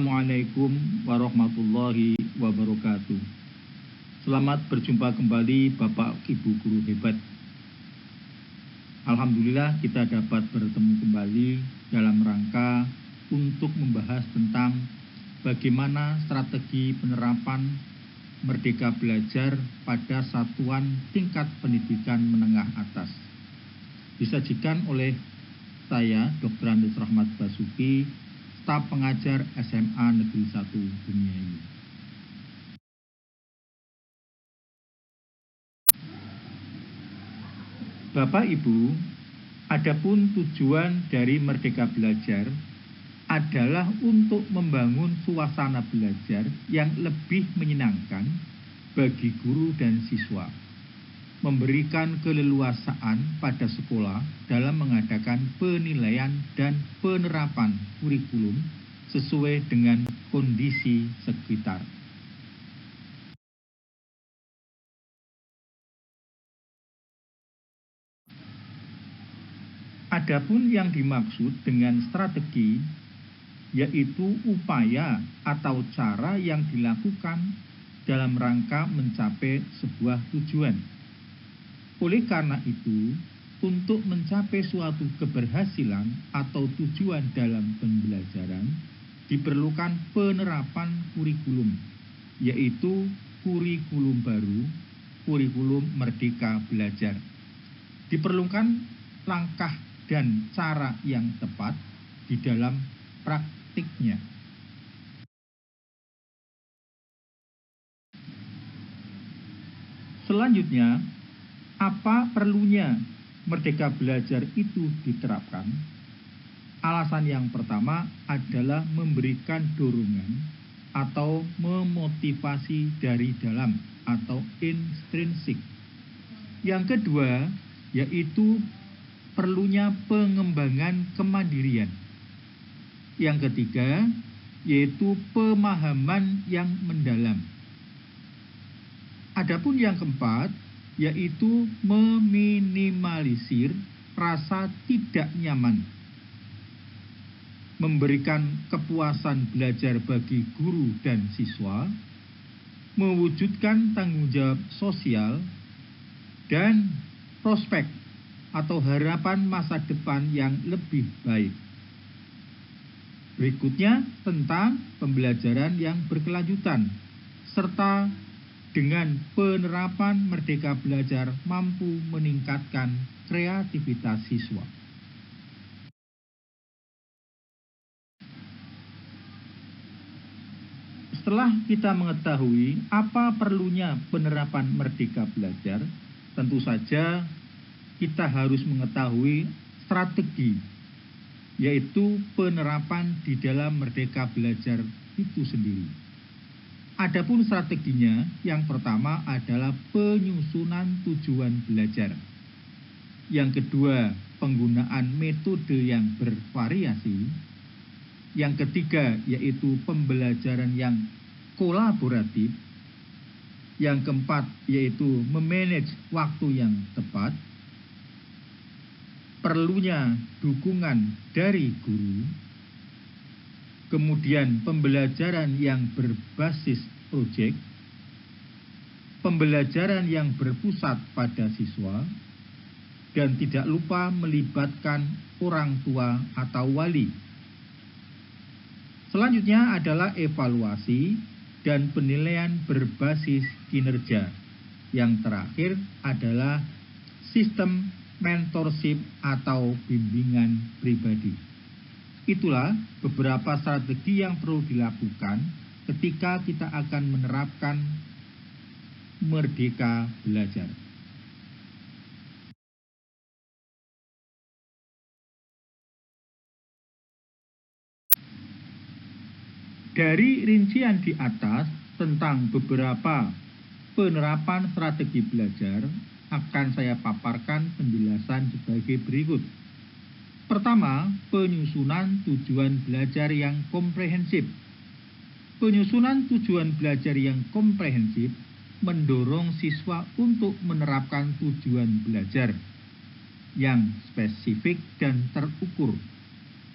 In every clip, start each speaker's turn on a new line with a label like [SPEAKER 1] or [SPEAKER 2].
[SPEAKER 1] Assalamualaikum warahmatullahi wabarakatuh. Selamat berjumpa kembali Bapak Ibu Guru Hebat. Alhamdulillah kita dapat bertemu kembali dalam rangka untuk membahas tentang bagaimana strategi penerapan Merdeka Belajar pada satuan tingkat pendidikan menengah atas. Disajikan oleh saya, Dr. Andes Rahmat Basuki, staf pengajar SMA Negeri 1 Bumiayu. Bapak Ibu, adapun tujuan dari Merdeka Belajar adalah untuk membangun suasana belajar yang lebih menyenangkan bagi guru dan siswa, memberikan keleluasaan pada sekolah dalam mengadakan penilaian dan penerapan kurikulum sesuai dengan kondisi sekitar. Adapun yang dimaksud dengan strategi yaitu upaya atau cara yang dilakukan dalam rangka mencapai sebuah tujuan. Oleh karena itu, untuk mencapai suatu keberhasilan atau tujuan dalam pembelajaran, diperlukan penerapan kurikulum, yaitu kurikulum baru, kurikulum Merdeka Belajar. Diperlukan langkah dan cara yang tepat di dalam praktiknya. Selanjutnya, apa perlunya Merdeka Belajar itu diterapkan? Alasan yang pertama adalah memberikan dorongan atau memotivasi dari dalam atau intrinsik. Yang kedua, yaitu perlunya pengembangan kemandirian. Yang ketiga, yaitu pemahaman yang mendalam. Adapun yang keempat, yaitu meminimalisir rasa tidak nyaman, memberikan kepuasan belajar bagi guru dan siswa, mewujudkan tanggung jawab sosial, dan prospek atau harapan masa depan yang lebih baik. Berikutnya tentang pembelajaran yang berkelanjutan, serta dengan penerapan Merdeka Belajar mampu meningkatkan kreativitas siswa. Setelah kita mengetahui apa perlunya penerapan Merdeka Belajar, tentu saja kita harus mengetahui strategi, yaitu penerapan di dalam Merdeka Belajar itu sendiri. Adapun strateginya, yang pertama adalah penyusunan tujuan belajar. Yang kedua, penggunaan metode yang bervariasi. Yang ketiga, yaitu pembelajaran yang kolaboratif. Yang keempat, yaitu memanage waktu yang tepat. Perlunya dukungan dari guru. Kemudian pembelajaran yang berbasis proyek, pembelajaran yang berpusat pada siswa, dan tidak lupa melibatkan orang tua atau wali. Selanjutnya adalah evaluasi dan penilaian berbasis kinerja. Yang terakhir adalah sistem mentorship atau bimbingan pribadi. Itulah beberapa strategi yang perlu dilakukan ketika kita akan menerapkan Merdeka Belajar. Dari rincian di atas tentang beberapa penerapan strategi belajar, akan saya paparkan penjelasan sebagai berikut. Pertama, penyusunan tujuan belajar yang komprehensif. Penyusunan tujuan belajar yang komprehensif mendorong siswa untuk menerapkan tujuan belajar yang spesifik dan terukur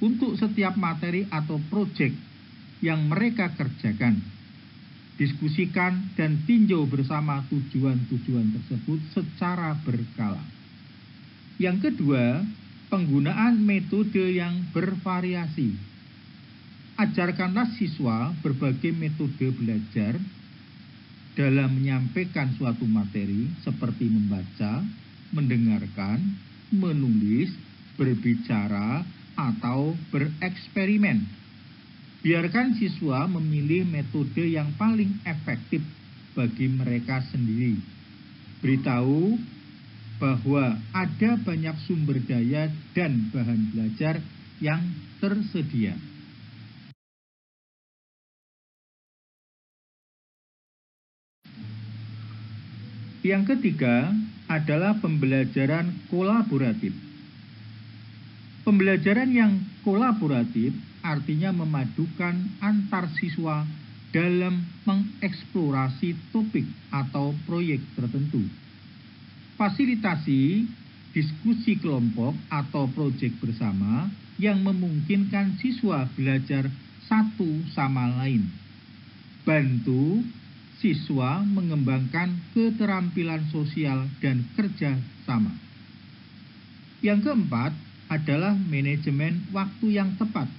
[SPEAKER 1] untuk setiap materi atau proyek yang mereka kerjakan. Diskusikan dan tinjau bersama tujuan-tujuan tersebut secara berkala. Yang kedua, penggunaan metode yang bervariasi. Ajarkanlah siswa berbagai metode belajar dalam menyampaikan suatu materi seperti membaca, mendengarkan, menulis, berbicara, atau bereksperimen. Biarkan siswa memilih metode yang paling efektif bagi mereka sendiri. Beritahu bahwa ada banyak sumber daya dan bahan belajar yang tersedia. Yang ketiga adalah pembelajaran kolaboratif. Pembelajaran yang kolaboratif artinya memadukan antar siswa dalam mengeksplorasi topik atau proyek tertentu. Fasilitasi diskusi kelompok atau proyek bersama yang memungkinkan siswa belajar satu sama lain. Bantu siswa mengembangkan keterampilan sosial dan kerja sama. Yang keempat adalah manajemen waktu yang tepat.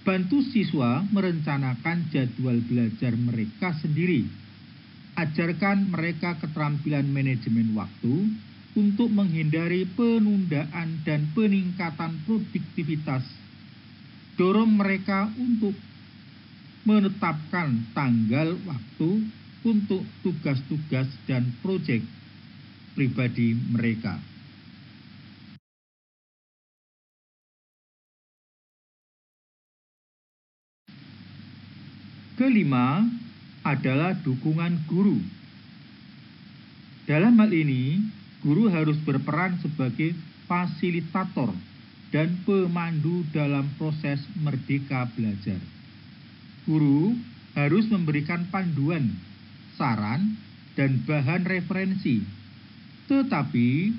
[SPEAKER 1] Bantu siswa merencanakan jadwal belajar mereka sendiri. Ajarkan mereka keterampilan manajemen waktu untuk menghindari penundaan dan peningkatan produktivitas. Dorong mereka untuk menetapkan tanggal waktu untuk tugas-tugas dan proyek pribadi mereka. Kelima adalah dukungan guru. Dalam hal ini, guru harus berperan sebagai fasilitator dan pemandu dalam proses merdeka belajar. Guru harus memberikan panduan, saran, dan bahan referensi, tetapi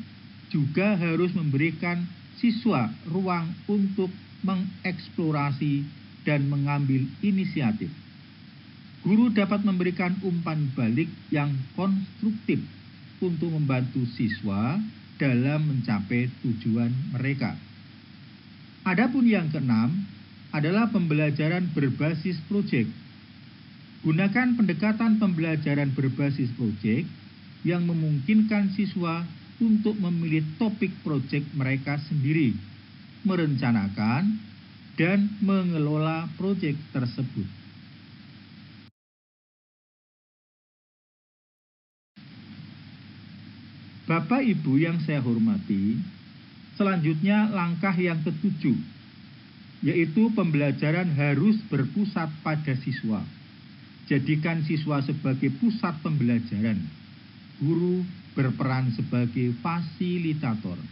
[SPEAKER 1] juga harus memberikan siswa ruang untuk mengeksplorasi dan mengambil inisiatif. Guru dapat memberikan umpan balik yang konstruktif untuk membantu siswa dalam mencapai tujuan mereka. Adapun yang keenam adalah pembelajaran berbasis proyek. Gunakan pendekatan pembelajaran berbasis proyek yang memungkinkan siswa untuk memilih topik proyek mereka sendiri, merencanakan, dan mengelola proyek tersebut. Bapak Ibu yang saya hormati, selanjutnya langkah yang ketujuh, yaitu pembelajaran harus berpusat pada siswa. Jadikan siswa sebagai pusat pembelajaran. Guru berperan sebagai fasilitator.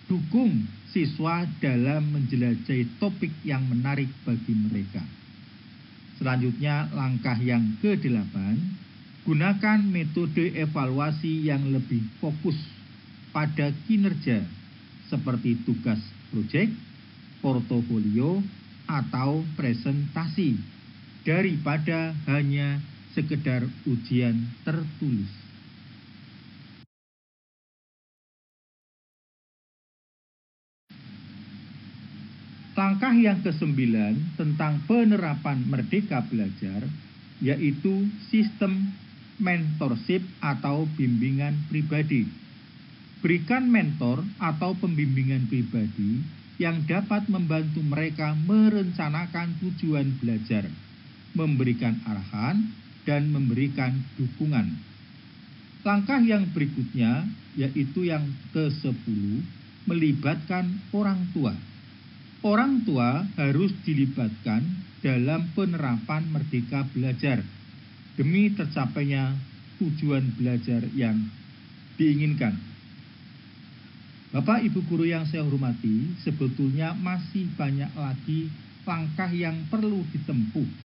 [SPEAKER 1] Dukung siswa dalam menjelajahi topik yang menarik bagi mereka. Selanjutnya langkah yang ke-8, gunakan metode evaluasi yang lebih fokus pada kinerja seperti tugas proyek, portofolio, atau presentasi daripada hanya sekedar ujian tertulis. Langkah yang ke-9 tentang penerapan merdeka belajar yaitu sistem mentorship atau bimbingan pribadi. Berikan mentor atau pembimbingan pribadi yang dapat membantu mereka merencanakan tujuan belajar, memberikan arahan, dan memberikan dukungan. Langkah yang berikutnya yaitu yang ke-10, melibatkan orang tua. Orang tua harus dilibatkan dalam penerapan merdeka belajar demi tercapainya tujuan belajar yang diinginkan. Bapak Ibu guru yang saya hormati, sebetulnya masih banyak lagi langkah yang perlu ditempuh